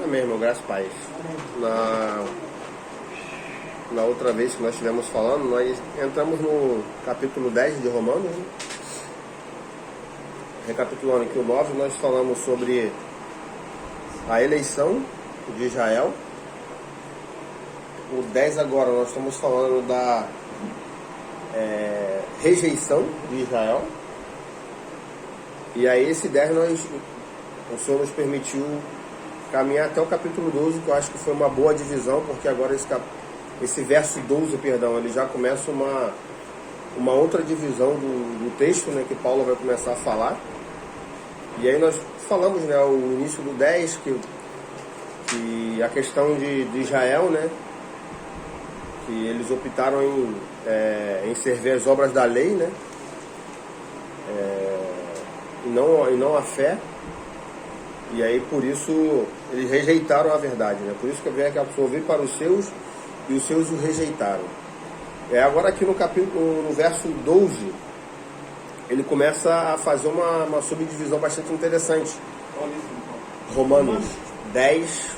Amém, irmão, graças a Paz. Na outra vez que nós estivemos falando, nós entramos no capítulo 10 de Romanos, né? Recapitulando aqui o 9, nós falamos sobre a eleição de Israel. O 10 agora, nós estamos falando da rejeição de Israel. E aí esse 10 o Senhor nos permitiu caminhar até o capítulo 12, que eu acho que foi uma boa divisão, porque agora esse verso 12, perdão, ele já começa uma outra divisão do texto, né, que Paulo vai começar a falar. E aí nós falamos, né, o início do 10, que a questão de Israel, né, que eles optaram em servir as obras da lei, né, e não a fé. E aí por isso eles rejeitaram a verdade, né? Por isso que a pessoa veio para os seus e os seus o rejeitaram. Agora aqui no verso 12, ele começa a fazer uma subdivisão bastante interessante. Romanos 10,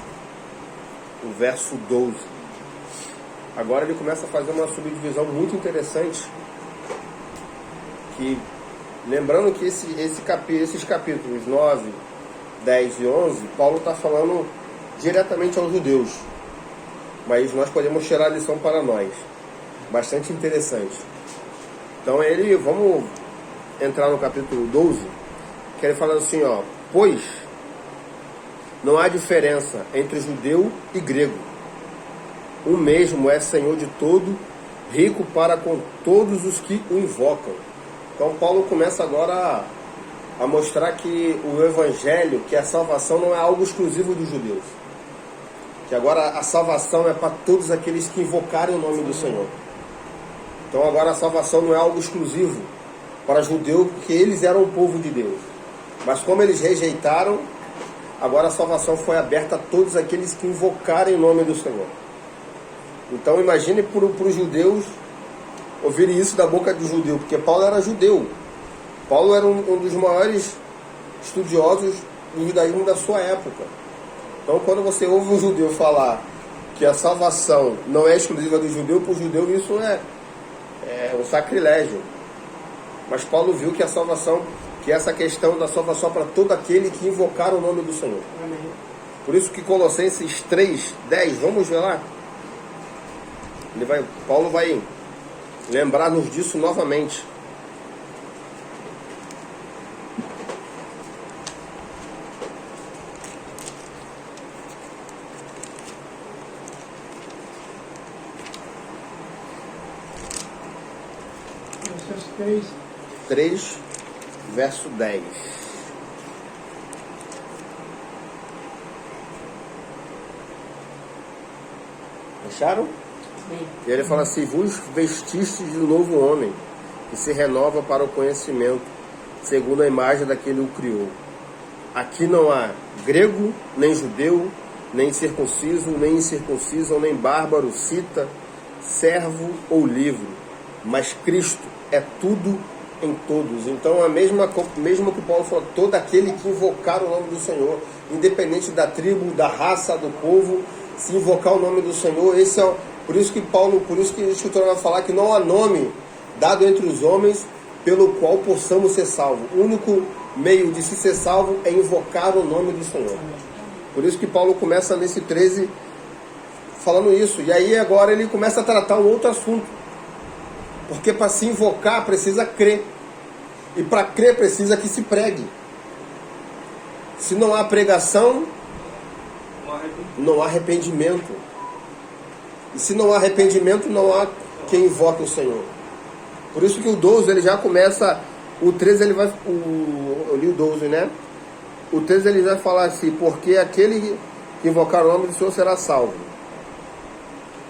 o verso 12. Agora ele começa a fazer uma subdivisão muito interessante, que, lembrando que esses capítulos 9, 10 e 11, Paulo está falando diretamente aos judeus, mas nós podemos tirar a lição para nós. Bastante interessante. Então vamos entrar no capítulo 12, que ele fala assim, pois não há diferença entre judeu e grego. O mesmo é Senhor de todo, rico para com todos os que o invocam. Então Paulo começa agora a mostrar que o evangelho, que a salvação não é algo exclusivo dos judeus. Que agora a salvação é para todos aqueles que invocarem o nome do Senhor. Então agora a salvação não é algo exclusivo para judeu, porque eles eram o povo de Deus. Mas como eles rejeitaram, agora a salvação foi aberta a todos aqueles que invocarem o nome do Senhor. Então imagine para os judeus ouvirem isso da boca do judeu, porque Paulo era judeu. Paulo era um dos maiores estudiosos do judaísmo da sua época. Então quando você ouve um judeu falar que a salvação não é exclusiva do judeu, para o judeu isso é um sacrilégio. Mas Paulo viu que a salvação, que essa questão da salvação para todo aquele que invocar o nome do Senhor. Amém. Por isso que Colossenses 3, 10, vamos ver lá. Paulo vai lembrar-nos disso novamente. Colossenses 3, verso 10. Acharam? E ele fala assim, vos vestistes de novo homem, que se renova para o conhecimento, segundo a imagem daquele que o criou. Aqui não há grego, nem judeu, nem circunciso, nem incircunciso, nem bárbaro, cita, servo ou livre, mas Cristo é tudo em todos. Então mesmo que Paulo falou, todo aquele que invocar o nome do Senhor, independente da tribo, da raça, do povo, se invocar o nome do Senhor, por isso que a Escritura vai falar que não há nome dado entre os homens pelo qual possamos ser salvos. O único meio de se ser salvo é invocar o nome do Senhor. Por isso que Paulo começa nesse 13 falando isso. E aí agora ele começa a tratar um outro assunto. Porque para se invocar precisa crer. E para crer precisa que se pregue. Se não há pregação, não há arrependimento. E se não há arrependimento, não há quem invoque o Senhor. Por isso que o 12 ele já começa. O 13 ele vai. Eu li o 12, né? O 13 ele vai falar assim: porque aquele que invocar o nome do Senhor será salvo.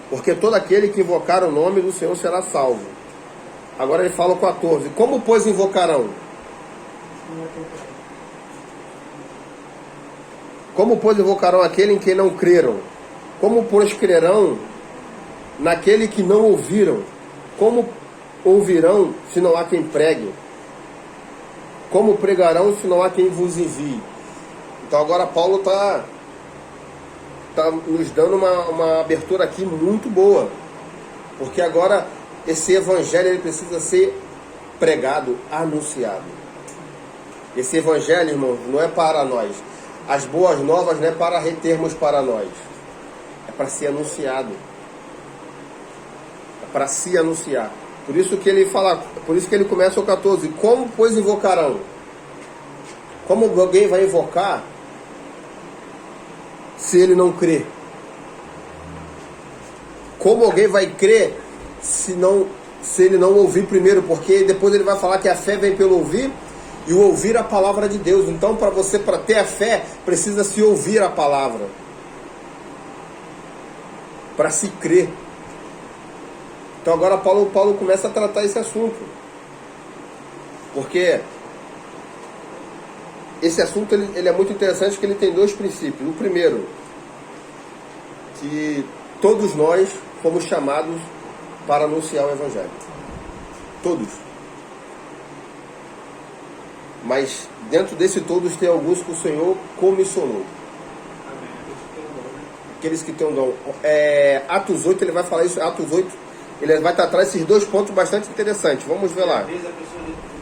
Porque todo aquele que invocar o nome do Senhor será salvo. Agora ele fala o 14. Como, pois, invocarão? Como, pois, invocarão aquele em quem não creram? Como, pois, crerão naquele que não ouviram? Como ouvirão se não há quem pregue? Como pregarão se não há quem vos envie? Então agora Paulo está está nos dando uma abertura aqui muito boa. Porque agora esse evangelho ele precisa ser pregado, anunciado. Esse evangelho, irmãos, não é para nós. As boas novas não é para retermos para nós. É para ser anunciado. É para se anunciar. Por isso que ele fala, por isso que ele começa o 14. Como, pois, invocarão? Como alguém vai invocar se ele não crê? Como alguém vai crer se ele não ouvir primeiro? Porque depois ele vai falar que a fé vem pelo ouvir e o ouvir a palavra de Deus. Então, para ter a fé, precisa se ouvir a palavra. Para se crer. Então agora Paulo começa a tratar esse assunto. Porque esse assunto ele é muito interessante, porque ele tem dois princípios. O primeiro, que todos nós fomos chamados para anunciar o evangelho. Todos. Mas dentro desse todos tem alguns que o Senhor comissionou. Aqueles que têm um dom. Atos 8, ele vai falar isso. Atos 8, ele vai tratar esses dois pontos bastante interessantes. Vamos ver lá. Às vezes a pessoa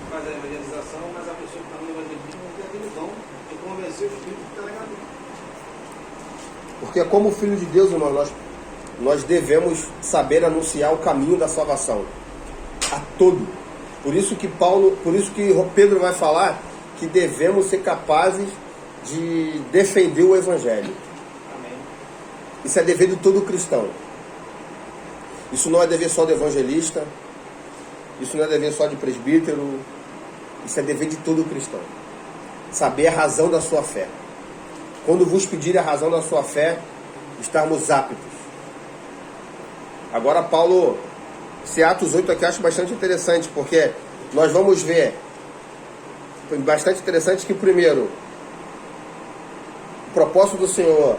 faz a evangelização, mas a pessoa que está no evangelismo não tem aquele dom de convencer o espírito que está ligado. Porque como filho de Deus, irmão, nós devemos saber anunciar o caminho da salvação a todo. Por isso que Pedro vai falar que devemos ser capazes de defender o evangelho. Amém. Isso é dever de todo cristão. Isso não é dever só do evangelista. Isso não é dever só de presbítero. Isso é dever de todo cristão. Saber a razão da sua fé. Quando vos pedirem a razão da sua fé, estarmos aptos. Agora Paulo, esse Atos 8 aqui eu acho bastante interessante, porque nós vamos ver, bastante interessante que primeiro, o propósito do Senhor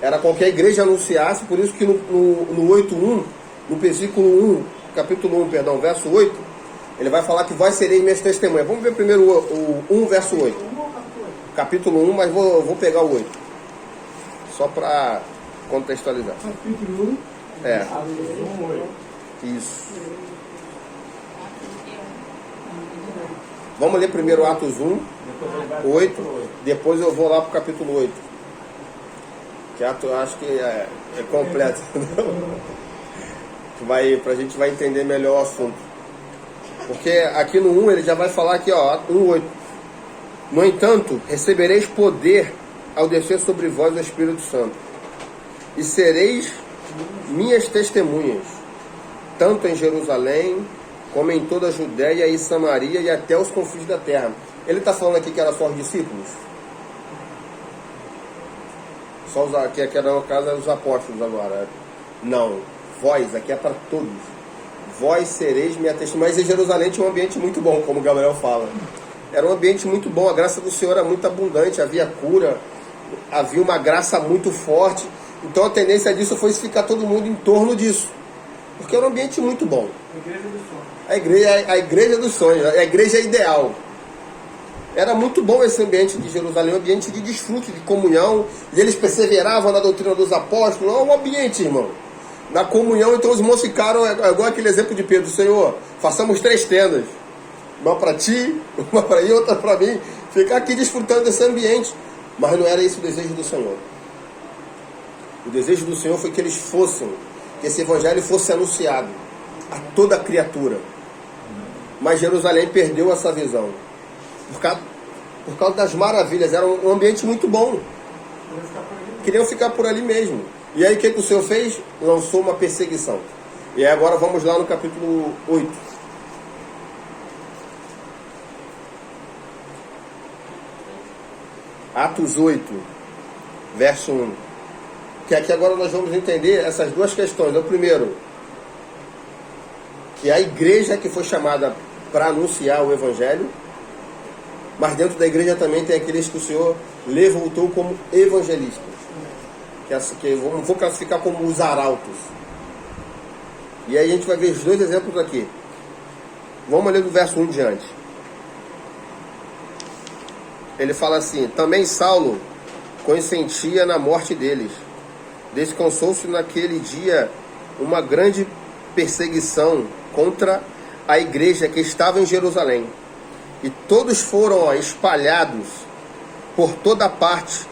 era com que a igreja anunciasse, por isso que no 8.1, no versículo 1, capítulo 1, perdão, verso 8, ele vai falar que vós sereis minhas testemunhas. Vamos ver primeiro o 1, verso 8. Capítulo 1, mas vou pegar o 8. Só para contextualizar. Capítulo 1. É. Isso. Vamos ler primeiro Atos 1, 8. Depois eu vou lá para o capítulo 8. Que acho que é completo. Para a gente vai entender melhor o assunto. Porque aqui no 1 ele já vai falar aqui, ó, 1:8. No entanto, recebereis poder ao descer sobre vós o Espírito Santo, e sereis minhas testemunhas, tanto em Jerusalém, como em toda a Judéia e Samaria e até os confins da terra. Ele está falando aqui que era só os discípulos? Só aqui era no caso os apóstolos agora. Não, vós, aqui é para todos. Vós sereis minha testemunha. Mas em Jerusalém tinha um ambiente muito bom, como o Gabriel fala. Era um ambiente muito bom, a graça do Senhor era muito abundante, havia cura, havia uma graça muito forte. Então a tendência disso foi ficar todo mundo em torno disso. Porque era um ambiente muito bom. A igreja dos sonhos, a igreja ideal. Era muito bom esse ambiente de Jerusalém, um ambiente de desfrute, de comunhão. E eles perseveravam na doutrina dos apóstolos. Não, um ambiente, irmão. Na comunhão, então os irmãos ficaram, igual aquele exemplo de Pedro. Senhor, façamos 3 tendas. Uma para ti, uma para ir, outra para mim. Ficar aqui desfrutando desse ambiente. Mas não era esse o desejo do Senhor. O desejo do Senhor foi que eles fossem, que esse evangelho fosse anunciado a toda criatura. Mas Jerusalém perdeu essa visão. Por causa das maravilhas. Era um ambiente muito bom. Queriam ficar por ali mesmo. E aí o que o Senhor fez? Lançou uma perseguição. E aí agora vamos lá no capítulo 8. Atos 8, verso 1. Que aqui agora nós vamos entender essas duas questões. O primeiro, que a igreja que foi chamada para anunciar o evangelho, mas dentro da igreja também tem aqueles que o Senhor levantou como evangelistas, que vou classificar como os arautos. E aí a gente vai ver os dois exemplos aqui. Vamos ler do verso 1 em diante. Ele fala assim: também Saulo consentia na morte deles, descansou-se naquele dia uma grande perseguição contra a igreja que estava em Jerusalém. E todos foram espalhados por toda parte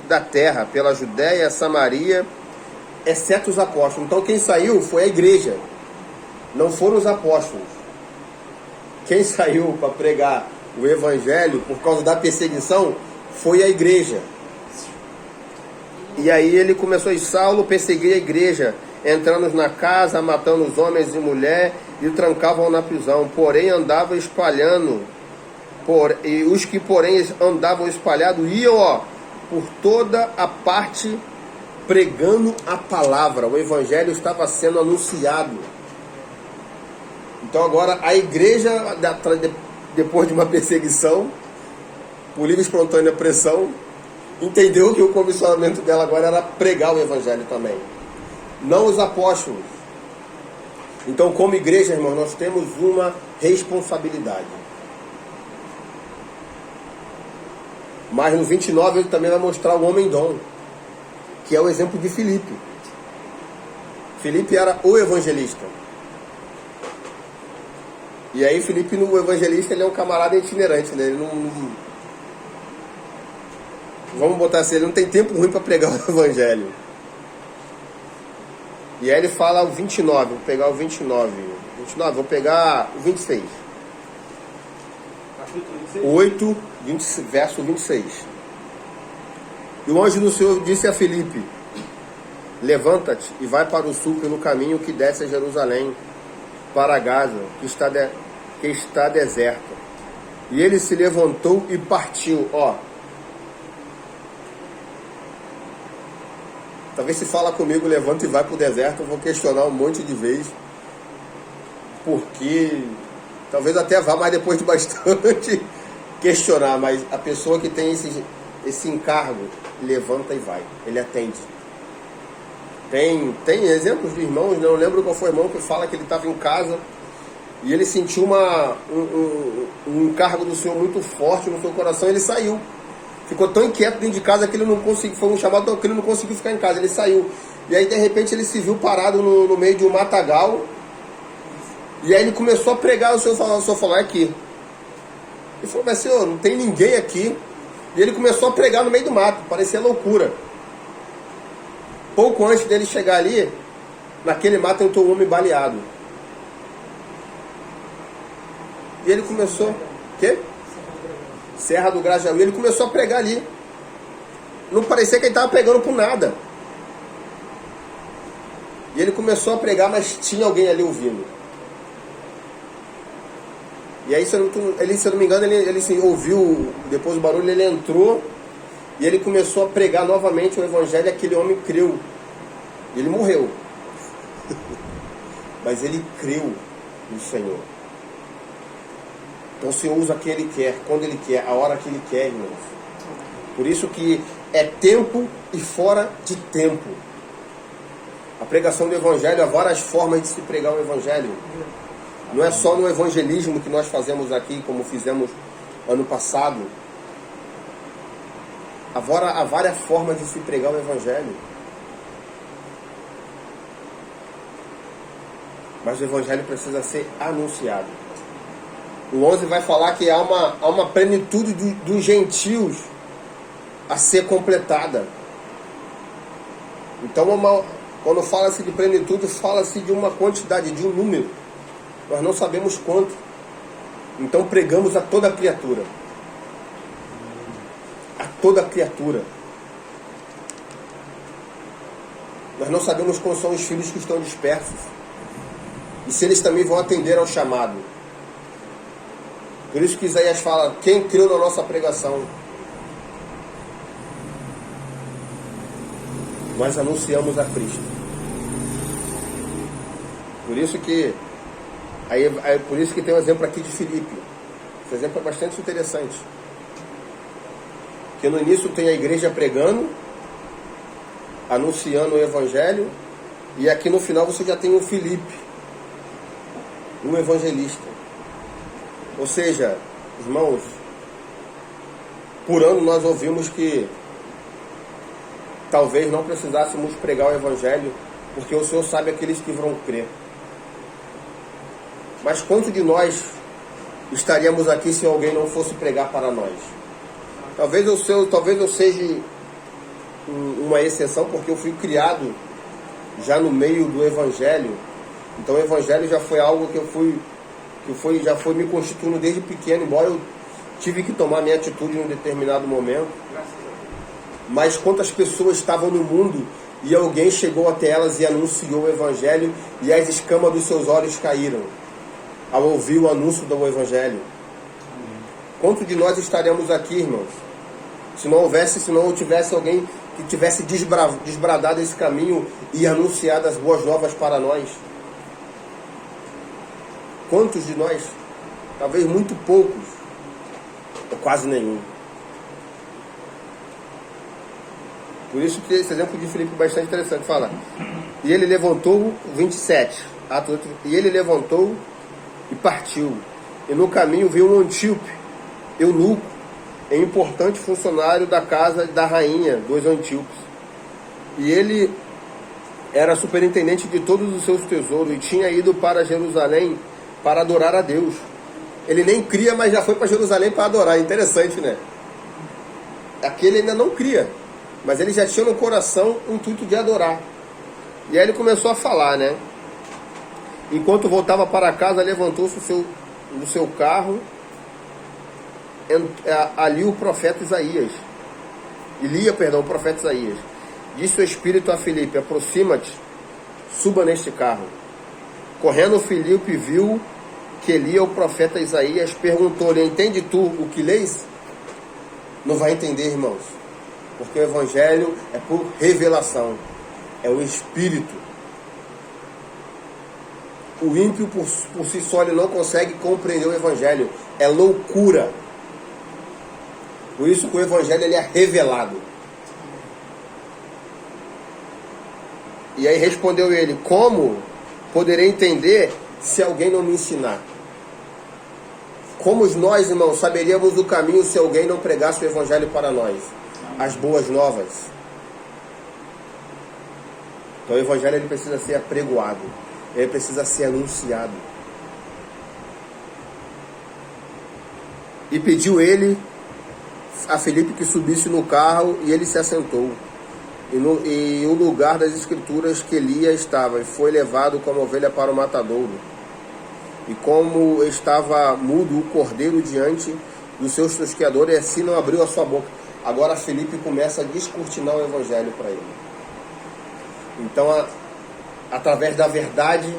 da terra, pela Judéia, Samaria, exceto os apóstolos. Então quem saiu foi a igreja, não foram os apóstolos. Quem saiu para pregar o evangelho por causa da perseguição foi a igreja. E aí ele começou, e Saulo perseguia a igreja, entrando na casa, matando os homens e mulheres, e o trancavam na prisão. Porém andava espalhando, e os que porém andavam espalhados iam por toda a parte pregando a palavra. O evangelho estava sendo anunciado. Então agora a igreja, depois de uma perseguição, por livre e espontânea pressão, entendeu que o comissionamento dela agora era pregar o evangelho também, não os apóstolos. Então, como igreja, irmão, nós temos uma responsabilidade. Mas no 29 ele também vai mostrar o homem-dom, que é o exemplo de Filipe. Filipe era o evangelista. E aí Filipe, no evangelista, ele é um camarada itinerante, né? Ele não... Vamos botar assim, ele não tem tempo ruim para pregar o evangelho. E aí ele fala o 29, vou pegar o 29, vou pegar o 26. Capítulo 26? 8, verso 26. E o anjo do Senhor disse a Filipe: levanta-te e vai para o sul pelo caminho que desce a Jerusalém, para Gaza, que está deserta. E ele se levantou e partiu. Talvez se fala comigo, levanta e vai para o deserto, eu vou questionar um monte de vezes. Porque talvez até vá, mas depois de bastante questionar. Mas a pessoa que tem esse encargo, levanta e vai. Ele atende. Tem exemplos de irmãos, não lembro qual foi o irmão que fala que ele estava em casa e ele sentiu um encargo do Senhor muito forte no seu coração, ele saiu. Ficou tão inquieto dentro de casa que ele não conseguiu, foi um chamado que ele não conseguiu ficar em casa, ele saiu. E aí de repente ele se viu parado no meio de um matagal, e aí ele começou a pregar, o Senhor falou, é aqui. Ele falou, mas Senhor, não tem ninguém aqui. E ele começou a pregar no meio do mato, parecia loucura. Pouco antes dele chegar ali, naquele mato entrou um homem baleado. E ele começou... Quê? Serra do Grajaú. E ele começou a pregar ali. Não parecia que ele estava pregando por nada. E ele começou a pregar, mas tinha alguém ali ouvindo. E aí, se eu não me engano, ele ouviu, depois do barulho, ele entrou e ele começou a pregar novamente o evangelho e aquele homem creu. Ele morreu. Mas ele creu no Senhor. Então o Senhor usa quem Ele quer, quando Ele quer, a hora que Ele quer, irmãos. Por isso que é tempo e fora de tempo. A pregação do Evangelho, há várias formas de se pregar o Evangelho. Não é só no evangelismo que nós fazemos aqui, como fizemos ano passado. Há várias formas de se pregar o Evangelho. Mas o Evangelho precisa ser anunciado. O 11 vai falar que há uma plenitude dos gentios a ser completada. Então, quando fala-se de plenitude, fala-se de uma quantidade, de um número. Nós não sabemos quanto. Então, pregamos a toda criatura. A toda criatura. Nós não sabemos quais são os filhos que estão dispersos. E se eles também vão atender ao chamado. Por isso que Isaías fala, quem creu na nossa pregação? Nós anunciamos a Cristo. Por isso que tem um exemplo aqui de Filipe. Esse exemplo é bastante interessante. Que no início tem a igreja pregando, anunciando o evangelho, e aqui no final você já tem o Filipe, um evangelista. Ou seja, irmãos, por ano nós ouvimos que talvez não precisássemos pregar o Evangelho, porque o Senhor sabe aqueles que vão crer. Mas quanto de nós estaríamos aqui se alguém não fosse pregar para nós? Talvez eu seja uma exceção, porque eu fui criado já no meio do Evangelho. Então o Evangelho já foi algo já foi me constituindo desde pequeno, embora eu tive que tomar minha atitude em um determinado momento. Mas quantas pessoas estavam no mundo e alguém chegou até elas e anunciou o Evangelho e as escamas dos seus olhos caíram ao ouvir o anúncio do Evangelho? Quanto de nós estaremos aqui, irmãos, se não tivesse alguém que tivesse desbradado esse caminho e anunciado as boas novas para nós? Quantos de nós? Talvez muito poucos, ou quase nenhum. Por isso que esse exemplo de Filipe é bastante interessante. Fala, e ele levantou, 27, e ele levantou e partiu. E no caminho viu um Antíope, eunuco, importante funcionário da casa da rainha dos Antíopes. E ele era superintendente de todos os seus tesouros e tinha ido para Jerusalém para adorar a Deus. Ele nem cria, mas já foi para Jerusalém para adorar. Interessante, né? Aquele ainda não cria, mas ele já tinha no coração o intuito de adorar. E aí ele começou a falar, né? Enquanto voltava para casa, levantou-se do seu carro ali o profeta Isaías. O profeta Isaías. Disse o Espírito a Filipe: aproxima-te, suba neste carro. Correndo, Filipe viu que lia o profeta Isaías, perguntou-lhe: entende tu o que lês? Não vai entender, irmãos, porque o Evangelho é por revelação, é o Espírito. O ímpio por si só ele não consegue compreender o Evangelho, é loucura. Por isso que o Evangelho ele é revelado. E aí respondeu ele: como poderei entender se alguém não me ensinar? Como nós, irmãos, saberíamos o caminho se alguém não pregasse o Evangelho para nós? As boas novas. Então o Evangelho ele precisa ser apregoado, ele precisa ser anunciado. E pediu ele a Filipe que subisse no carro, e ele se assentou. E o lugar das escrituras que lia estava, e foi levado como ovelha para o matadouro. E como estava mudo o cordeiro diante dos seus tosqueadores, e assim não abriu a sua boca. Agora Filipe começa a descortinar o Evangelho para ele. Então, através da verdade,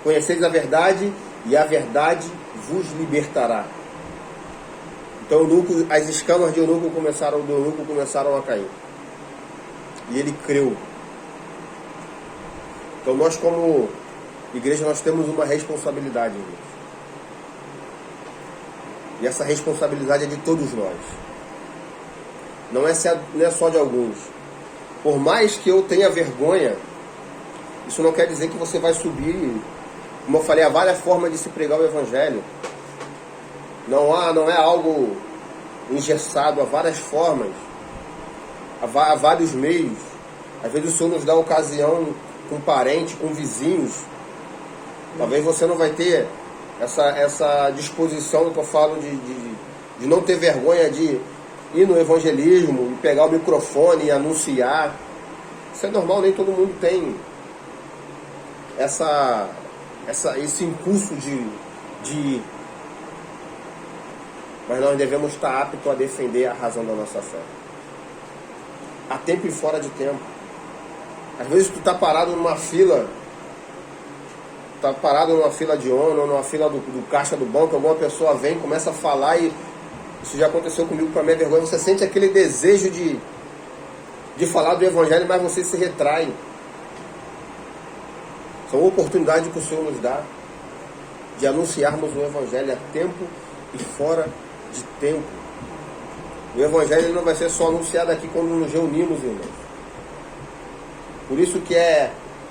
conheceis a verdade, e a verdade vos libertará. Então as escamas de eunuco começaram a cair. E ele creu. Então nós, como igreja, nós temos uma responsabilidade, irmãos. E essa responsabilidade é de todos nós. Não é só de alguns. Por mais que eu tenha vergonha, isso não quer dizer que você vai subir. Como eu falei, há várias formas de se pregar o Evangelho. Não é algo engessado, há várias formas. Há vários meios. Às vezes o Senhor nos dá ocasião com parente, com vizinhos. Talvez você não vai ter essa disposição que eu falo de não ter vergonha de ir no evangelismo, e pegar o microfone e anunciar. Isso é normal, nem todo mundo tem esse impulso de ir. Mas nós devemos estar aptos a defender a razão da nossa fé. A tempo e fora de tempo. Às vezes tu está parado numa fila, de ONU, ou numa fila do caixa do banco, alguma pessoa vem, começa a falar, e isso já aconteceu comigo, para minha vergonha, você sente aquele desejo de falar do Evangelho, mas você se retrai. São oportunidades que o Senhor nos dá de anunciarmos o Evangelho a tempo e fora de tempo. O Evangelho não vai ser só anunciado aqui quando nos reunimos, irmãos. Por isso que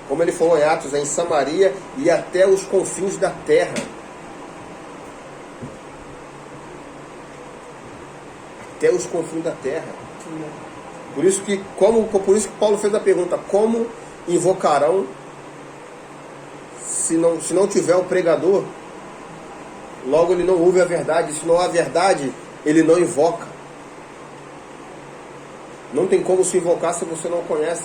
como ele falou em Atos, é em Samaria e até os confins da terra. Até os confins da terra. Por isso que Paulo fez a pergunta: como invocarão se não tiver o pregador? Logo ele não ouve a verdade. Se não há verdade, ele não invoca. Não tem como se invocar se você não conhece.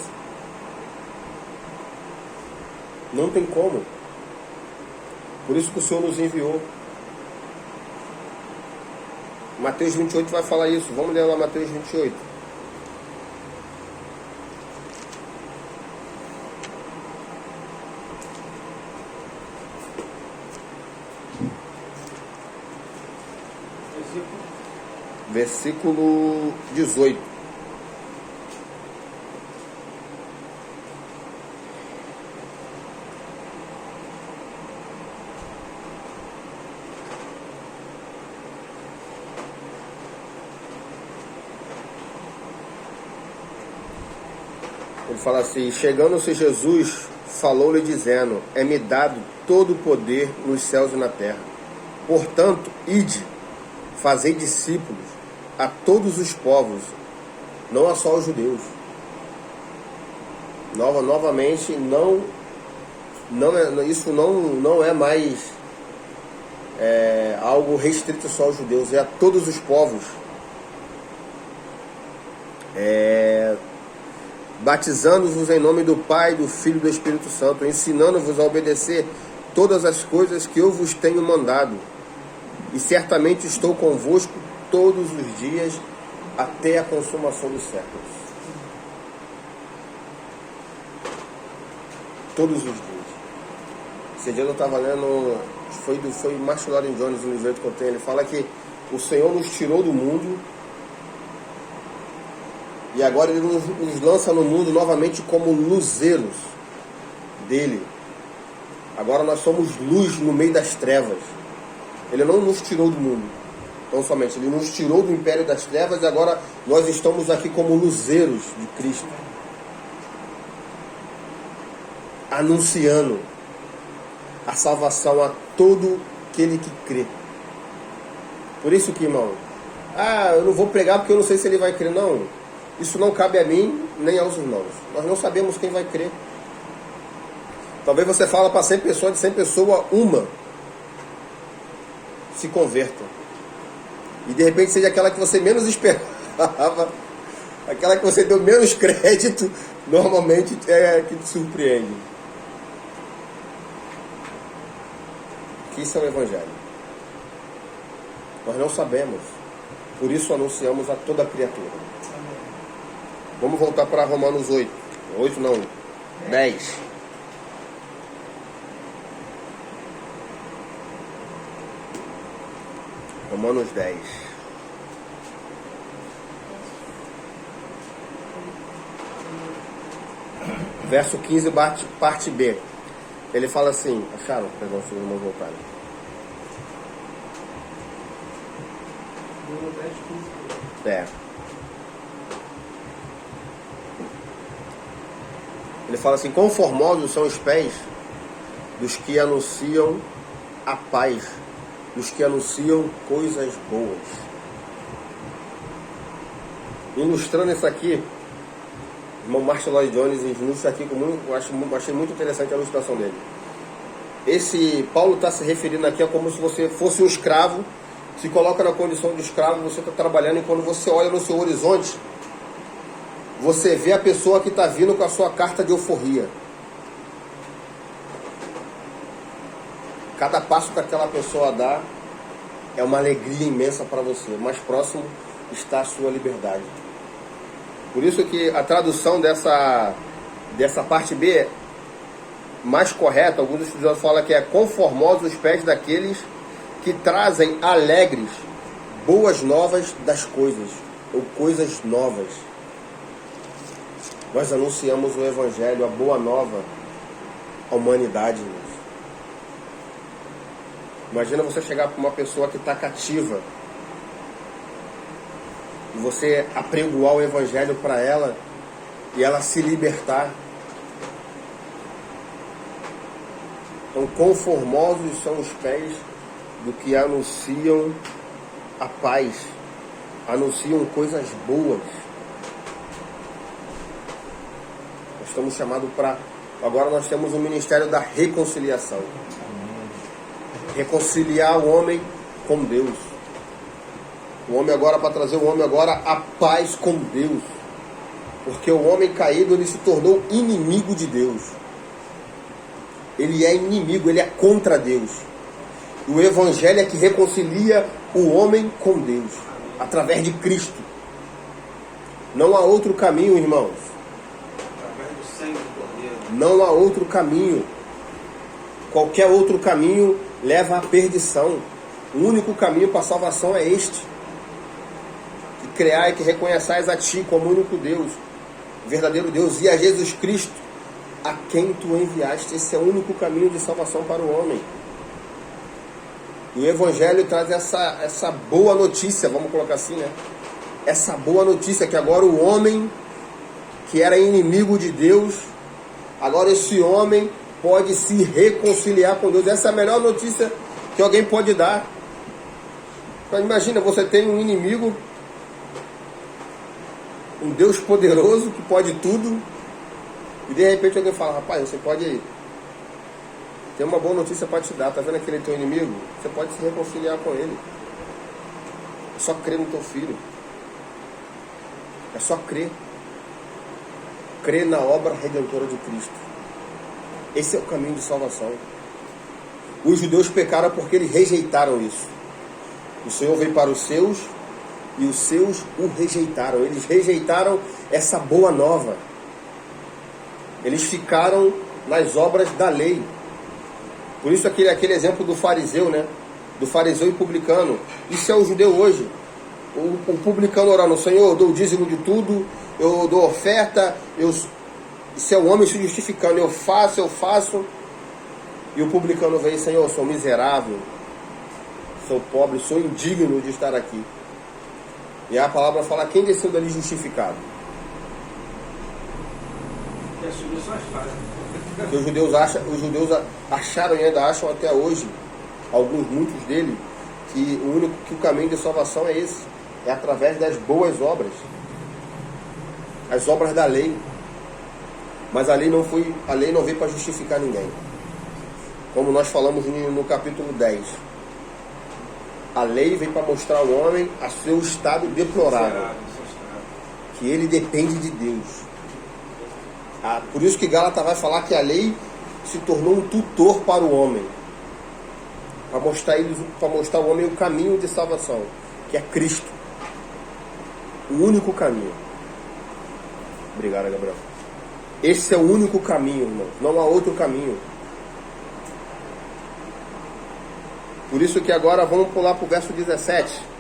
Não tem como. Por isso que o Senhor nos enviou. Mateus 28 vai falar isso. Vamos ler lá Mateus 28. Versículo 18. Ele fala assim: chegando-se Jesus, falou-lhe dizendo: é-me dado todo o poder nos céus e na terra. Portanto, ide, fazei discípulos a todos os povos, não a só os judeus. Novamente, isso não é mais algo restrito só aos judeus, é a todos os povos. Batizando-vos em nome do Pai, do Filho e do Espírito Santo, ensinando-vos a obedecer todas as coisas que eu vos tenho mandado. E certamente estou convosco todos os dias, até a consumação dos séculos. Todos os dias. Esse dia eu estava lendo, foi Martin Lloyd Jones, no livro que eu tenho, ele fala que o Senhor nos tirou do mundo, e agora Ele nos lança no mundo novamente como luzeiros dele. Agora nós somos luz no meio das trevas. Ele não nos tirou do mundo, tão somente. Ele nos tirou do império das trevas e agora nós estamos aqui como luzeiros de Cristo. Anunciando a salvação a todo aquele que crê. Por isso que, irmão, eu não vou pregar porque eu não sei se ele vai crer. Não. Isso não cabe a mim, nem aos irmãos. Nós não sabemos quem vai crer. Talvez você fala para 100 pessoas, de 100 pessoas, uma se converta. E de repente seja aquela que você menos esperava, aquela que você deu menos crédito, normalmente é a que te surpreende. Que isso é o Evangelho. Nós não sabemos. Por isso anunciamos a toda criatura. Vamos voltar para Romanos 8. 8 não, 10. Romanos 10. Verso 15, parte B. Ele fala assim, acharam? Perdão, se não voltar. Ele fala assim: quão formosos são os pés dos que anunciam a paz, dos que anunciam coisas boas. Ilustrando isso aqui, o irmão Martin Lloyd Jones ilustra aqui achei muito interessante a ilustração dele. Esse Paulo está se referindo aqui a como se você fosse um escravo, se coloca na condição de escravo, você está trabalhando, e quando você olha no seu horizonte, você vê a pessoa que está vindo com a sua carta de euforia. Cada passo que aquela pessoa dá é uma alegria imensa para você. Mais próximo está a sua liberdade. Por isso que a tradução dessa parte B mais correta, alguns estudiosos falam que é conformosos os pés daqueles que trazem alegres boas novas das coisas, ou coisas novas. Nós anunciamos o Evangelho, a boa nova à humanidade. Imagina você chegar para uma pessoa que está cativa e você apregoar o Evangelho para ela e ela se libertar. Então, conformosos são os pés do que anunciam a paz, anunciam coisas boas. estamos chamados para... Agora nós temos o ministério da reconciliação. Reconciliar o homem com Deus. O homem agora, para trazer o homem agora a paz com Deus. Porque o homem caído, ele se tornou inimigo de Deus. Ele é inimigo, ele é contra Deus. E o Evangelho é que reconcilia o homem com Deus, através de Cristo. Não há outro caminho, irmãos. Através do sangue do Cordeiro. Não há outro caminho. Qualquer outro caminho leva à perdição. O único caminho para a salvação é este. Que criar e que reconheçais a Ti como único Deus, verdadeiro Deus, e a Jesus Cristo, a quem Tu enviaste. Esse é o único caminho de salvação para o homem. E o Evangelho traz essa boa notícia, vamos colocar assim, né? Essa boa notícia que agora o homem que era inimigo de Deus, agora esse homem pode se reconciliar com Deus. Essa é a melhor notícia que alguém pode dar. Então, imagina, você tem um inimigo, um Deus poderoso que pode tudo, e de repente alguém fala: rapaz, você pode... Tem uma boa notícia para te dar. Tá vendo aquele teu inimigo? Você pode se reconciliar com ele. É só crer no teu filho. É só crer. Crer na obra redentora de Cristo. Esse é o caminho de salvação. Os judeus pecaram porque eles rejeitaram isso. O Senhor veio para os seus e os seus o rejeitaram. Eles rejeitaram essa boa nova. Eles ficaram nas obras da lei. Por isso aquele exemplo do fariseu, né? Do fariseu e publicano. Isso é o judeu hoje. O publicano orando: Senhor, eu dou o dízimo de tudo, eu dou oferta, isso é o homem se justificando, eu faço. E o publicano vem: Senhor, eu sou miserável, sou pobre, sou indigno de estar aqui. E a palavra fala: quem desceu dali justificado? Que assumiu suas falhas. Que os judeus acharam e ainda acham até hoje, muitos deles, que o caminho de salvação é esse, é através das boas obras, as obras da lei. Mas a lei não veio para justificar ninguém. Como nós falamos no capítulo 10. A lei veio para mostrar ao homem a seu estado deplorável, que ele depende de Deus. Por isso que Gálatas vai falar que a lei se tornou um tutor para o homem, para mostrar ao homem o caminho de salvação, que é Cristo, o único caminho. Obrigado, Gabriel. Esse é o único caminho, irmão. Não há outro caminho. Por isso que agora vamos pular para o verso 17.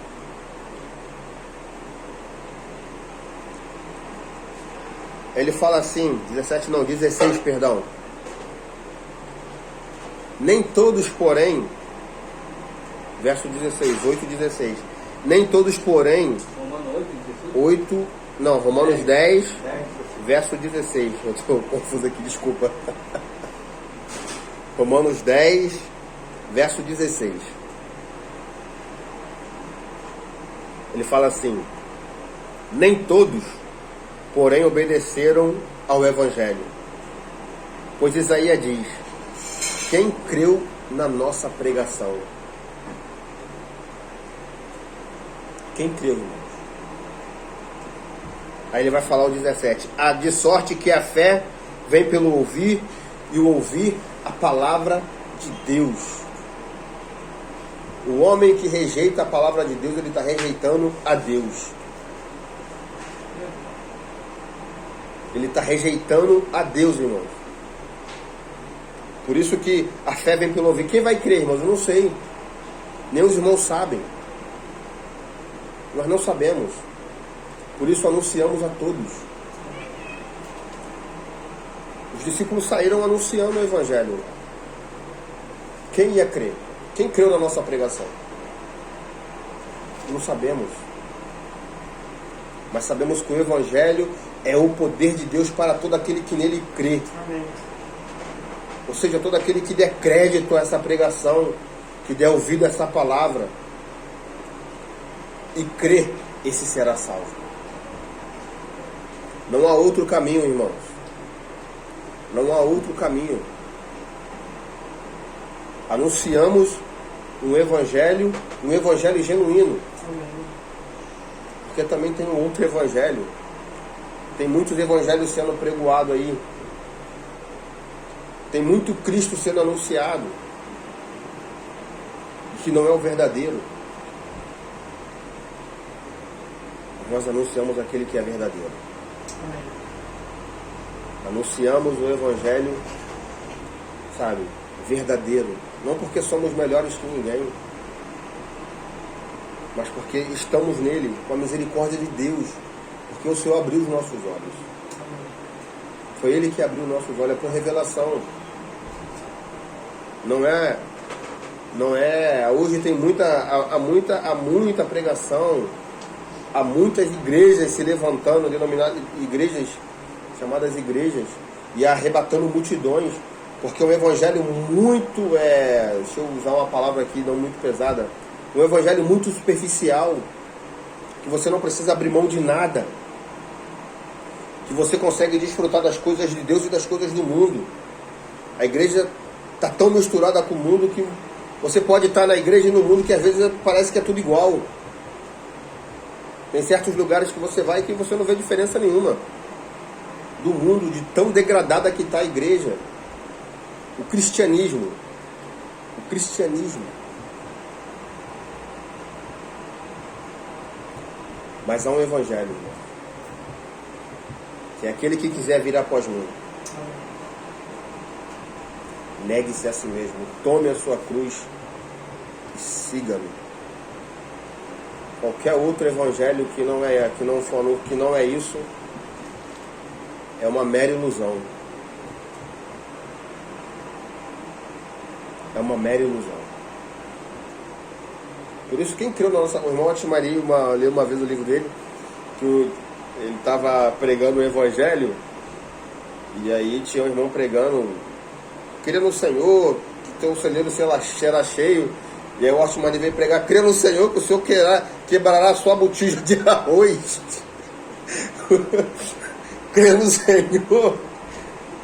Ele fala assim, 16, perdão. Nem todos, porém, verso 16, 8 e 16. Nem todos, porém, Romanos 10, verso 16. Eu estou confuso aqui, desculpa. Romanos 10, verso 16. Ele fala assim: nem todos, porém, obedeceram ao Evangelho. Pois Isaías diz: quem creu na nossa pregação? Quem creu, irmãos? Aí ele vai falar o 17: de sorte que a fé vem pelo ouvir, e o ouvir a palavra de Deus. O homem que rejeita a palavra de Deus, ele está rejeitando a Deus. Ele está rejeitando a Deus, irmãos. Por isso que a fé vem pelo ouvir. Quem vai crer, irmãos? Eu não sei. Nem os irmãos sabem. Nós não sabemos. Por isso anunciamos a todos. Os discípulos saíram anunciando o Evangelho. Quem ia crer? Quem creu na nossa pregação? Não sabemos. Mas sabemos que o Evangelho é o poder de Deus para todo aquele que nele crê. Amém. Ou seja, todo aquele que der crédito a essa pregação, que der ouvido a essa palavra e crê, esse será salvo. Não há outro caminho, irmãos. Não há outro caminho. Anunciamos um evangelho genuíno. Porque também tem um outro evangelho. Tem muitos evangelhos sendo pregoados aí. Tem muito Cristo sendo anunciado. Que não é o verdadeiro. Nós anunciamos aquele que é verdadeiro. Anunciamos o evangelho, sabe, verdadeiro. Não porque somos melhores que ninguém, mas porque estamos nele, com a misericórdia de Deus. Porque o Senhor abriu os nossos olhos. Foi Ele que abriu os nossos olhos, é por revelação. Não é. Hoje tem há muita pregação, há muitas igrejas se levantando, denominadas igrejas, chamadas igrejas, e arrebatando multidões, porque é um evangelho muito, deixa eu usar uma palavra aqui não muito pesada, um evangelho muito superficial, que você não precisa abrir mão de nada, que você consegue desfrutar das coisas de Deus e das coisas do mundo. A igreja está tão misturada com o mundo que você pode estar na igreja e no mundo que às vezes parece que é tudo igual. Tem certos lugares que você vai que você não vê diferença nenhuma do mundo, de tão degradada que está a igreja. O cristianismo. Mas há um evangelho, irmão, que é aquele que quiser vir após mim. Negue-se a si mesmo, tome a sua cruz e siga-me. Qualquer outro evangelho que não é isso, é uma mera ilusão. É uma mera ilusão. Por isso, quem criou na nossa... O irmão Atimaria, leu uma vez o livro dele, que ele estava pregando o evangelho, e aí tinha um irmão pregando, crê no Senhor, que teu celeiro será cheio. E aí o Atimaria veio pregar, crê no Senhor, que o Senhor quebrará a sua botija de arroz. Crê no Senhor,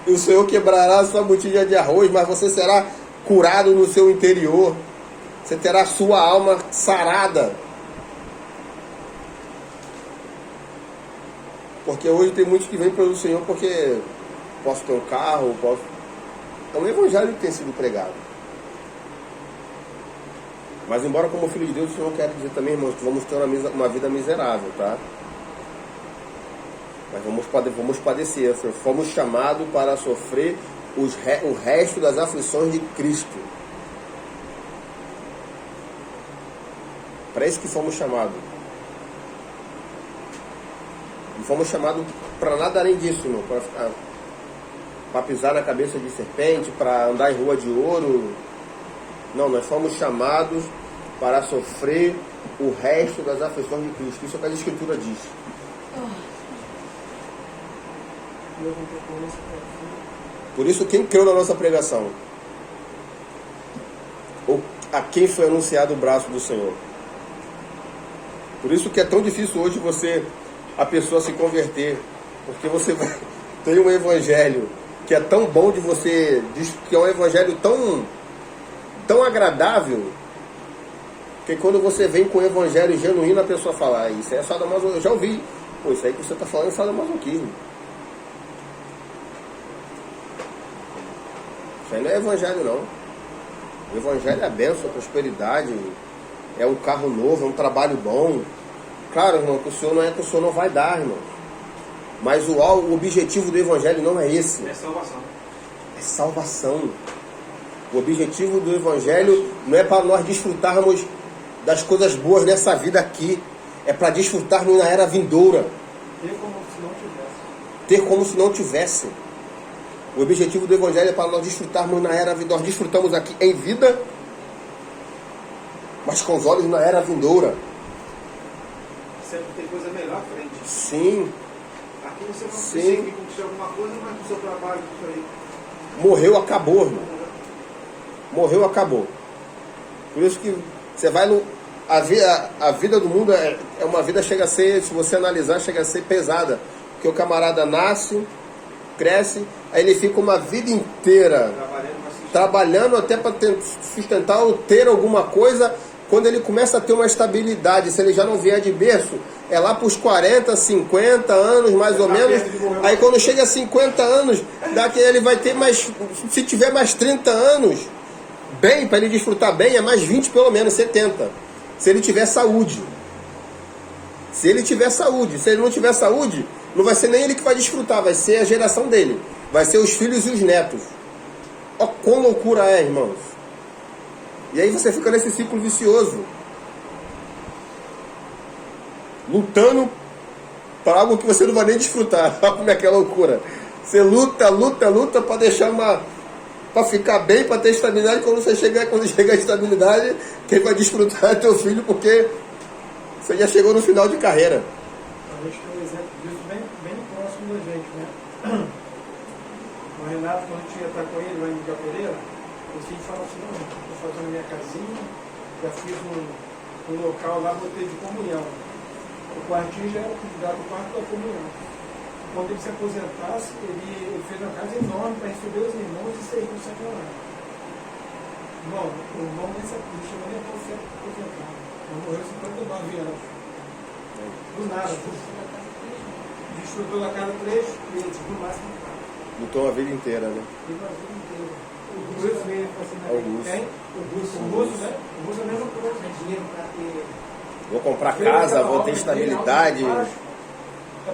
e o Senhor quebrará a sua botija de arroz, mas você será curado no seu interior. Você terá a sua alma sarada. Porque hoje tem muitos que vêm para o Senhor porque posso ter um carro, posso... É um evangelho que tem sido pregado. Mas embora como filho de Deus, o Senhor quer dizer também, irmãos, que vamos ter uma vida miserável, tá? Mas vamos padecer. Fomos chamados para sofrer o resto das aflições de Cristo. Para isso que fomos chamados. Não fomos chamados para nada além disso, irmão. Para pisar na cabeça de serpente, para andar em rua de ouro. Não, nós fomos chamados para sofrer o resto das aflições de Cristo. Isso é o que a Escritura diz. Por isso, quem creu na nossa pregação? Ou a quem foi anunciado o braço do Senhor? Por isso que é tão difícil hoje a pessoa se converter. Porque você tem um evangelho que é tão bom de você, que é um evangelho tão agradável, que quando você vem com o evangelho genuíno, a pessoa fala, isso é sadomasoquismo. Eu já ouvi, isso aí que você está falando é sadomasoquismo. Isso aí não é evangelho, não. O evangelho é a bênção, a prosperidade, é um carro novo, é um trabalho bom. Claro, irmão, que o Senhor não vai dar, irmão. Mas o objetivo do evangelho não é esse. É salvação. É salvação. O objetivo do evangelho não é para nós desfrutarmos das coisas boas nessa vida aqui. É para desfrutarmos na era vindoura. Ter como se não tivesse. O objetivo do evangelho é para nós desfrutarmos na era vindoura. Nós desfrutamos aqui em vida, mas com os olhos na era vindoura. Sempre tem coisa melhor à frente. Sim. Aqui você não consegue conquistar alguma coisa, mas com o seu trabalho, isso aí. Morreu, acabou, irmão. Morreu, acabou. Por isso que você vai no... A vida do mundo é uma vida, chega a ser, se você analisar, chega a ser pesada. Porque o camarada nasce, cresce, aí ele fica uma vida inteira trabalhando até para sustentar ou ter alguma coisa. Quando ele começa a ter uma estabilidade, se ele já não vier de berço, é lá para os 40, 50 anos mais ou menos. Aí quando chega a 50 anos, daqui ele vai ter mais, se tiver mais 30 anos, bem, para ele desfrutar bem, é mais 20 pelo menos, 70. Se ele tiver saúde. Se ele tiver saúde. Se ele não tiver saúde, não vai ser nem ele que vai desfrutar, vai ser a geração dele. Vai ser os filhos e os netos. Ó, quão loucura é, irmãos. E aí você fica nesse ciclo vicioso. Lutando para algo que você não vai nem desfrutar. Olha como é que é loucura. Você luta para deixar para ficar bem, para ter estabilidade. Quando chega a estabilidade, quem vai desfrutar é teu filho, porque você já chegou no final de carreira. A gente tem um exemplo disso bem próximo da gente, né? O Renato, quando a gente ia estar com ele lá em Miguel Pereira, o filho falou assim: não, estou fazendo a minha casinha, já fiz um local lá, botei de comunhão. O quartinho já era convidado o quarto da comunhão. Quando ele se aposentasse, ele fez uma casa enorme para receber os irmãos e servir o sacramento. Bom, o irmão nem se chegou nem a aposentar. Ele morreu 59 anos. Do nada. Desfrutou da casa 3 vezes, no máximo 4. Lutou a vida inteira, né? Lutou a vida inteira. O Russo veio assim, o Russo. Tem? O Russo, né? O Russo é a mesma coisa. Dinheiro para ter. Vou comprar casa, vou ter estabilidade. É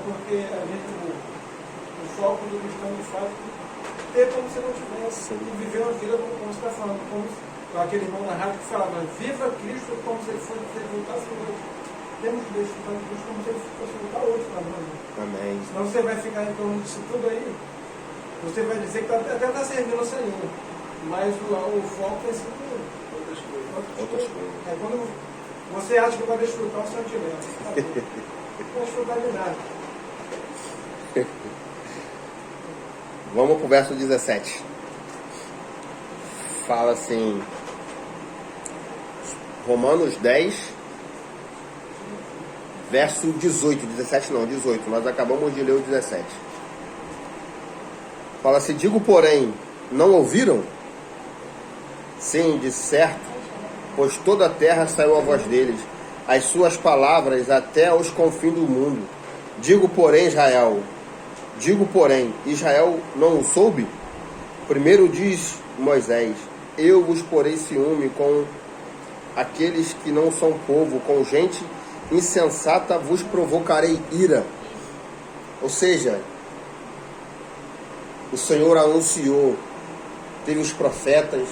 porque a gente, o foco do cristão de fato ter como se não tivesse. E viver uma vida como você está falando, como aquele irmão na rádio que falava: viva Cristo como se ele voltasse hoje. Temos que desfrutar de Cristo como se ele fosse voltar hoje para nós. Amém. Senão você vai ficar em torno disso tudo aí. Você vai dizer que até está servindo o Senhor, mas o foco é sempre outras coisas. É quando você acha que vai desfrutar, o Senhor te leva. Não vai desfrutar de nada. Vamos para o verso 17. Fala assim, Romanos 10, verso 18, 17 não, 18, nós acabamos de ler o 17. Fala assim: digo, porém, não ouviram? Sim, de certo, pois toda a terra saiu a voz deles, as suas palavras até aos confins do mundo. Digo, porém, Israel não o soube? Primeiro diz Moisés: eu vos porei ciúme com aqueles que não são povo, com gente insensata vos provocarei ira. Ou seja, o Senhor anunciou, teve os profetas,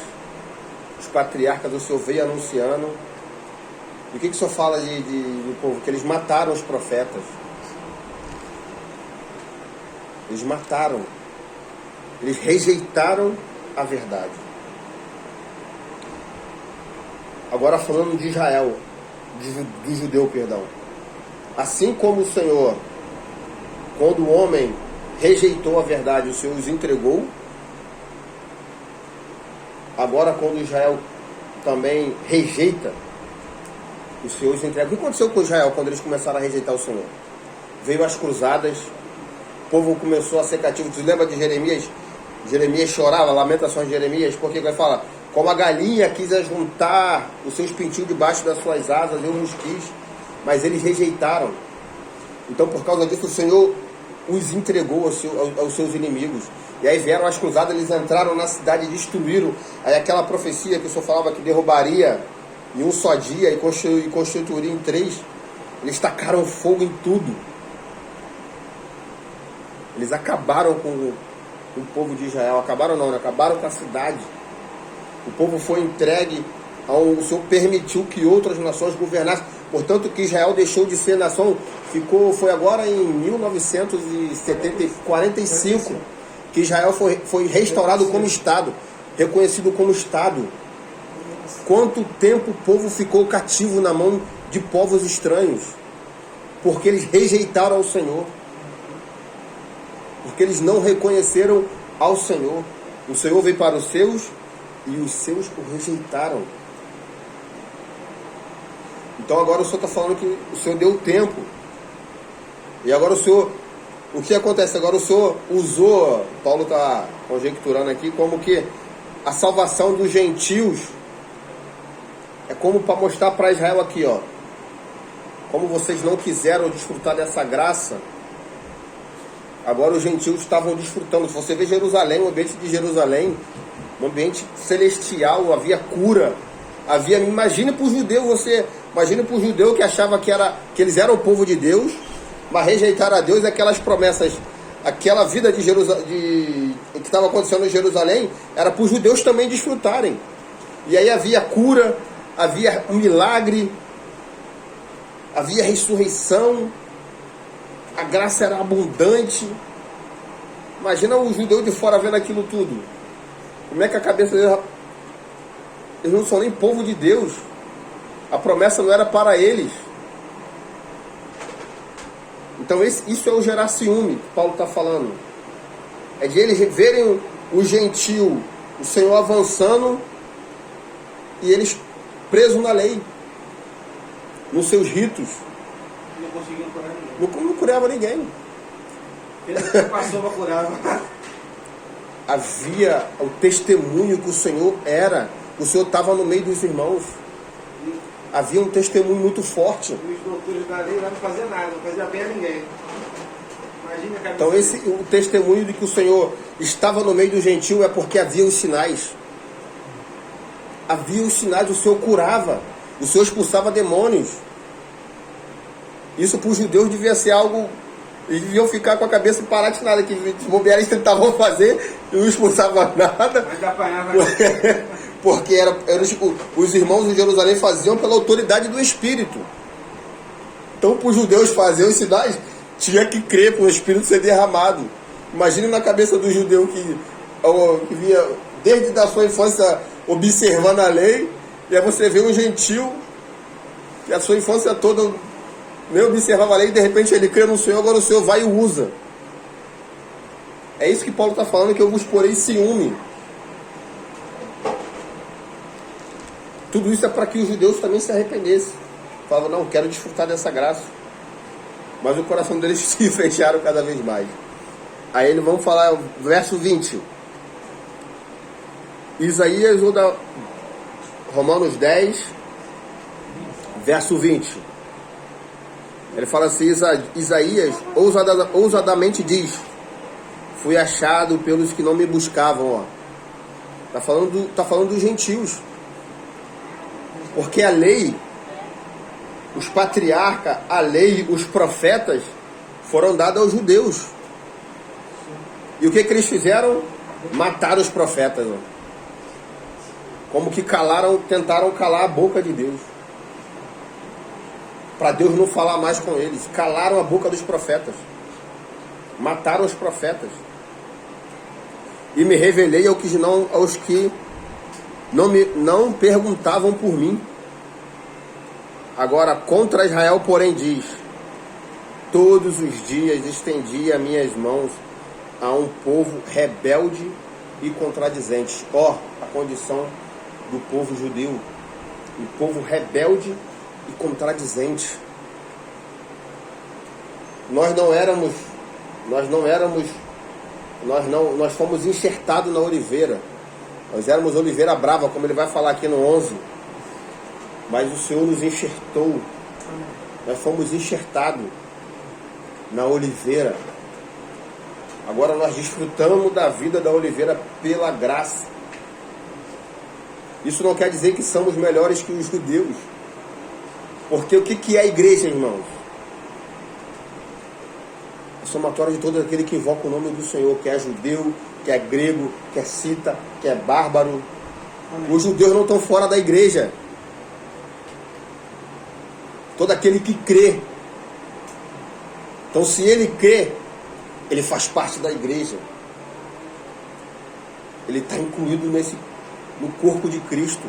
os patriarcas, o Senhor veio anunciando. E o que o Senhor fala do povo? Que eles mataram os profetas. Eles mataram. Eles rejeitaram a verdade. Agora falando de Israel, do judeu, perdão. Assim como o Senhor, quando o homem rejeitou a verdade, o Senhor os entregou. Agora quando Israel também rejeita, o Senhor os entrega. O que aconteceu com Israel quando eles começaram a rejeitar o Senhor? Veio as cruzadas, o povo começou a ser cativo. Você lembra de Jeremias? Jeremias chorava, lamentações de Jeremias, porque vai falar: como a galinha quis juntar os seus pintinhos debaixo das suas asas, eu os quis, mas eles rejeitaram. Então por causa disso o Senhor os entregou aos seus inimigos. E aí vieram as cruzadas, eles entraram na cidade e destruíram. Aí aquela profecia que o Senhor falava que derrubaria em um só dia e constituiria em 3, eles tacaram fogo em tudo. Eles acabaram com o povo de Israel. Acabaram com a cidade. O povo foi entregue o Senhor permitiu que outras nações governassem. Portanto, que Israel deixou de ser nação, foi agora em 1945 que Israel foi restaurado como Estado, reconhecido como Estado. Quanto tempo o povo ficou cativo na mão de povos estranhos? Porque eles rejeitaram ao Senhor. Porque eles não reconheceram ao Senhor. O Senhor veio para os seus e os seus o rejeitaram. Então agora o Senhor está falando que o Senhor deu tempo. E agora o Senhor o que acontece agora? O Senhor usou, Paulo está conjecturando aqui, como que a salvação dos gentios é como para mostrar para Israel aqui, ó. Como vocês não quiseram desfrutar dessa graça, agora os gentios estavam desfrutando. Se você vê Jerusalém, o ambiente de Jerusalém, um ambiente celestial, havia cura, havia, imagine para o judeu que achava que eles eram o povo de Deus, mas rejeitaram a Deus, aquelas promessas, aquela vida que estava acontecendo em Jerusalém, era para os judeus também desfrutarem. E aí havia cura, havia um milagre, havia ressurreição, a graça era abundante. Imagina o judeu de fora vendo aquilo tudo. Como é que a cabeça deles... Eles não são nem povo de Deus. A promessa não era para eles. Então isso é o gerar ciúme que Paulo está falando. É de eles verem o gentil, o Senhor avançando, e eles presos na lei, nos seus ritos. Não conseguiam curar ninguém. Não curava ninguém. Ele passou para curar. Havia o testemunho que o Senhor era. O Senhor estava no meio dos irmãos. Havia um testemunho muito forte. Os doutores da lei não faziam nada, não fazia bem a ninguém. Imagina a cabeça. Então o testemunho de que o Senhor estava no meio do gentil é porque havia os sinais. Havia os sinais, o Senhor curava. O Senhor expulsava demônios. Isso para os judeus devia ser algo... Eles deviam ficar com a cabeça paratinada, que os bobeares tentavam fazer e não expulsavam nada. Mas apanhava. Porque os irmãos em Jerusalém faziam pela autoridade do Espírito. Então, para os judeus fazer os sinais, tinha que crer para o Espírito ser derramado. Imagine na cabeça do judeu que via desde a sua infância observando a lei, e aí você vê um gentil que a sua infância toda nem observava a lei, e de repente ele crê no Senhor, agora o Senhor vai e o usa. É isso que Paulo está falando, que eu vos porei ciúme. Tudo isso é para que os judeus também se arrependessem. Falavam, não, quero desfrutar dessa graça. Mas o coração deles se fecharam cada vez mais. Aí eles vão falar, verso 20. Isaías, ou da Romanos 10, verso 20. Ele fala assim, Isaías ousadamente diz, fui achado pelos que não me buscavam. Está falando dos gentios. Porque a lei, os patriarcas, a lei, os profetas, foram dados aos judeus. E o que eles fizeram? Mataram os profetas. Como que tentaram calar a boca de Deus. Para Deus não falar mais com eles. Calaram a boca dos profetas. Mataram os profetas. E me revelei aos que não perguntavam por mim. Agora, contra Israel, porém, diz, todos os dias estendi as minhas mãos a um povo rebelde e contradizente. A condição do povo judeu. Um povo rebelde e contradizente. Nós fomos enxertados na oliveira. Nós éramos oliveira brava, como ele vai falar aqui no 11. Mas o Senhor nos enxertou. Nós fomos enxertados na oliveira. Agora nós desfrutamos da vida da oliveira pela graça. Isso não quer dizer que somos melhores que os judeus. Porque o que é a igreja, irmãos? É somatório de todo aquele que invoca o nome do Senhor, que é judeu, que é grego, que é cita, que é bárbaro. Amém. Os judeus não estão fora da igreja. Todo aquele que crê. Então, se ele crê, ele faz parte da igreja. Ele está incluído no corpo de Cristo.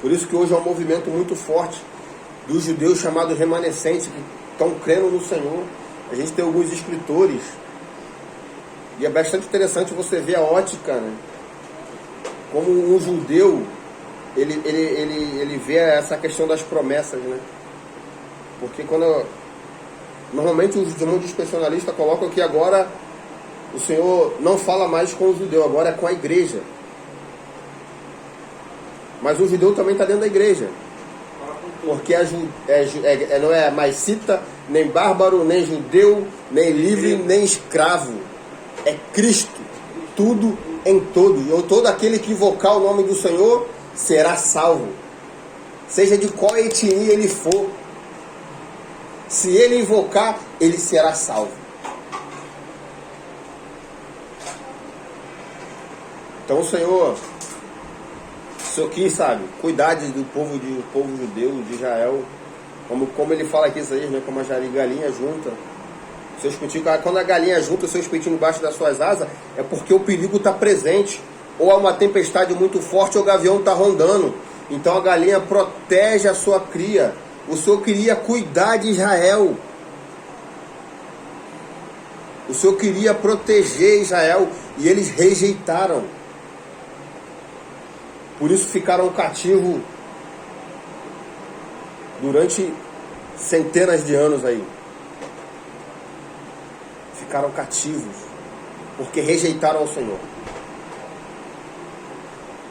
Por isso que hoje é um movimento muito forte dos judeus chamados remanescentes, que estão crendo no Senhor. A gente tem alguns escritores, e é bastante interessante você ver a ótica, né? Como um judeu, ele vê essa questão das promessas, né? Porque quando Normalmente os irmãos dispensacionalistas colocam que agora o Senhor não fala mais com o judeu, agora é com a igreja. Mas o judeu também está dentro da igreja. Porque não é mais cita, nem bárbaro, nem judeu, nem livre, nem escravo. É Cristo. Tudo em todo. E todo aquele que invocar o nome do Senhor será salvo. Seja de qual etnia ele for. Se ele invocar, ele será salvo. Então o Senhor quis, sabe, cuidar do povo judeu, de Israel, como ele fala aqui, isso aí, né, como a galinha junta seus pintinhos. Quando a galinha junta os seus pintinhos embaixo das suas asas, é porque o perigo está presente, ou há uma tempestade muito forte, ou o gavião está rondando. Então a galinha protege a sua cria. O Senhor queria cuidar de Israel. O Senhor queria proteger Israel, e eles rejeitaram. Por isso ficaram cativos durante centenas de anos aí. Ficaram cativos, porque rejeitaram o Senhor.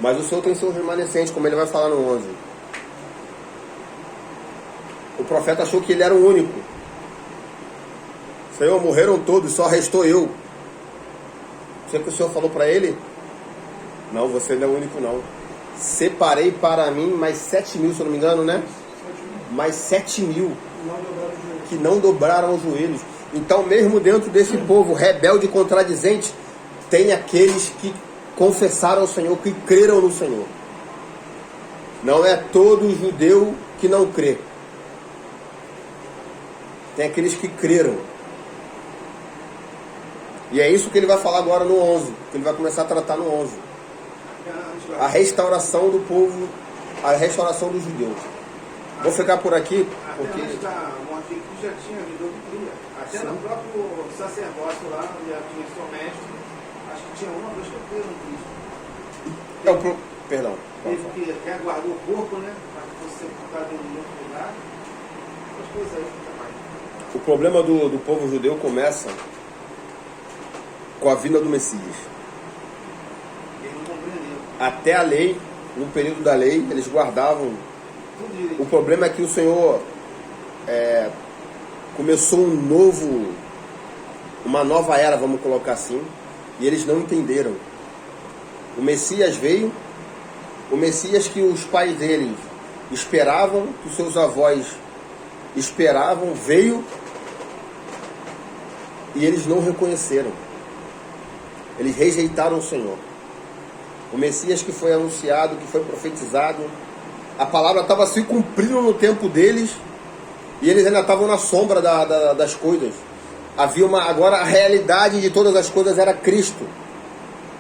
Mas o Senhor tem seus remanescentes, como ele vai falar no 11. O profeta achou que ele era o único. Senhor, morreram todos, só restou eu. Sei que o Senhor falou para ele? Não, você não é o único não. Separei para mim mais 7.000, se eu não me engano, né? Mais 7.000 que não dobraram os joelhos. Então, mesmo dentro desse povo rebelde e contradizente, tem aqueles que confessaram o Senhor, que creram no Senhor. Não é todo judeu que não crê. Tem aqueles que creram. E é isso que ele vai falar agora no 11, que ele vai começar a tratar no 11. A restauração do povo, a restauração dos judeus. Vou ficar por aqui, porque... já tinha judeu que cria. Até no próprio sacerdócio lá, onde tinha seu mestre, acho que tinha uma vez que eu creio no Cristo. Perdão. Teve que aguardou o corpo, né? Para você ficar em um outro lugar. As coisas aí fica mais. O problema do povo judeu começa com a vinda do Messias. Até a lei, no período da lei, eles guardavam. O problema é que o Senhor começou uma nova era, vamos colocar assim, e eles não entenderam. O Messias veio, o Messias que os pais deles esperavam, que os seus avós esperavam, veio, e eles não reconheceram. Eles rejeitaram o Senhor. O Messias que foi anunciado, que foi profetizado, a palavra estava se cumprindo no tempo deles, e eles ainda estavam na sombra das coisas. Agora a realidade de todas as coisas era Cristo.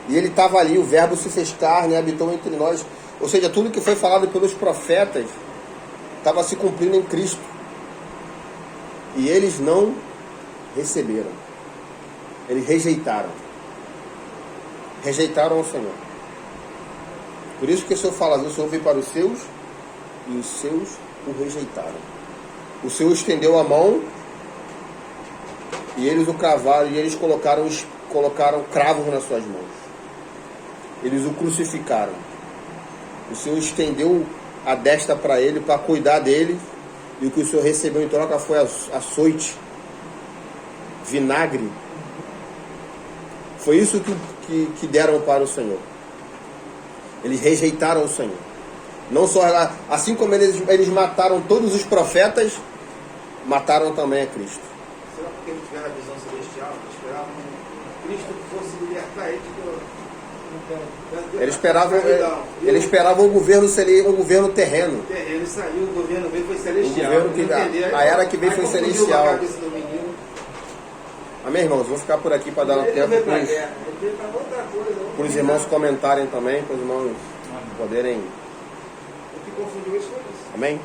E ele estava ali, o verbo se fez carne, habitou entre nós. Ou seja, tudo que foi falado pelos profetas estava se cumprindo em Cristo. E eles não receberam. Eles rejeitaram. Rejeitaram o Senhor. Por isso que o Senhor fala, o Senhor veio para os seus, e os seus o rejeitaram. O Senhor estendeu a mão, e eles o cravaram, e eles colocaram cravos nas suas mãos. Eles o crucificaram. O Senhor estendeu a destra para ele, para cuidar dele, e o que o Senhor recebeu em troca foi açoite, vinagre. Foi isso que deram para o Senhor. Eles rejeitaram o Senhor. Não só assim como eles mataram todos os profetas, mataram também a Cristo. Será porque eles tiveram a visão celestial? Eles esperavam que Cristo fosse libertar eles Eles esperavam um governo terreno. Ele saiu, o governo veio, foi celestial. A era que veio foi celestial. Amém, irmãos? Vou ficar por aqui para dar um tempo para os irmãos comentarem também, para os irmãos poderem. O que confundiu isso foi isso. Amém?